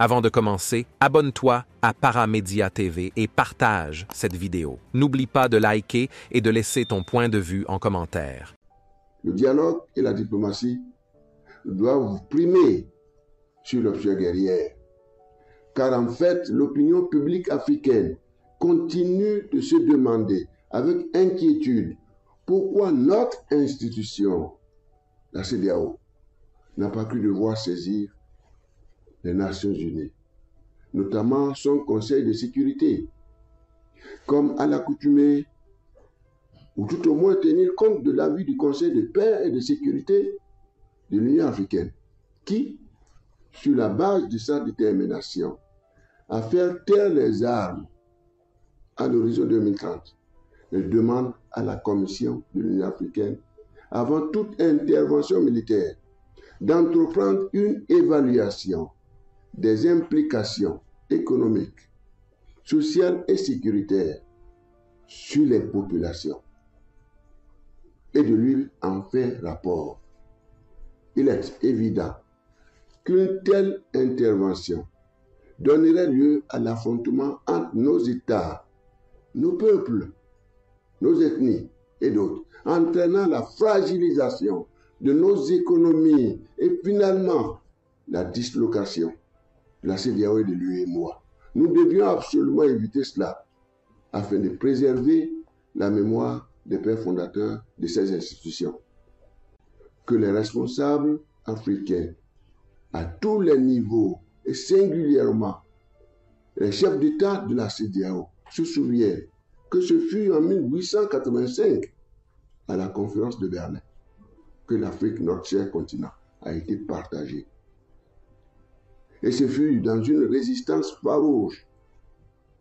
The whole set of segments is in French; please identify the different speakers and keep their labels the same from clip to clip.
Speaker 1: Avant de commencer, abonne-toi à Paramédia TV et partage cette vidéo. N'oublie pas de liker et de laisser ton point de vue en commentaire.
Speaker 2: Le dialogue et la diplomatie doivent primer sur l'option guerrière. Car en fait, l'opinion publique africaine continue de se demander avec inquiétude pourquoi notre institution, la CEDEAO, n'a pas cru devoir saisir les Nations Unies, notamment son Conseil de sécurité, comme à l'accoutumée, ou tout au moins tenir compte de l'avis du Conseil de paix et de sécurité de l'Union africaine, qui, sur la base de sa détermination à faire taire les armes à l'horizon 2030, demande à la Commission de l'Union africaine, avant toute intervention militaire, d'entreprendre une évaluation des implications économiques, sociales et sécuritaires sur les populations et de lui en faire rapport. Il est évident qu'une telle intervention donnerait lieu à l'affrontement entre nos États, nos peuples, nos ethnies et d'autres, entraînant la fragilisation de nos économies et finalement la dislocation de la CEDEAO et de l'UEMOA. Nous devions absolument éviter cela afin de préserver la mémoire des pères fondateurs de ces institutions. Que les responsables africains, à tous les niveaux et singulièrement les chefs d'État de la CEDEAO, se souviennent que ce fut en 1885, à la conférence de Berlin, que l'Afrique, notre cher continent, a été partagée. Et ce fut dans une résistance farouche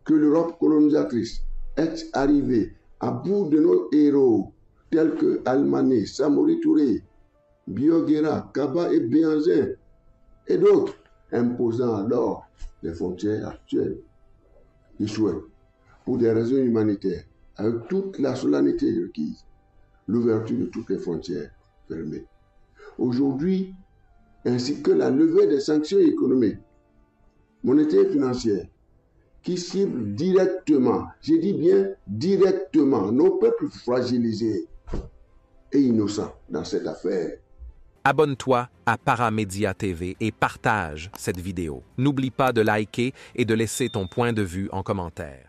Speaker 2: que l'Europe colonisatrice est arrivée à bout de nos héros, tels que Almané, Samori Touré, Bioguera, Kaba et Béhanzin, et d'autres, imposant alors les frontières actuelles. Ils souhaitent, pour des raisons humanitaires, avec toute la solennité requise, l'ouverture de toutes les frontières fermées. Aujourd'hui, ainsi que la levée des sanctions économiques, monétaires et financières, qui ciblent directement, je dis bien directement, nos peuples fragilisés et innocents dans cette affaire.
Speaker 1: Abonne-toi à Paramédia TV et partage cette vidéo. N'oublie pas de liker et de laisser ton point de vue en commentaire.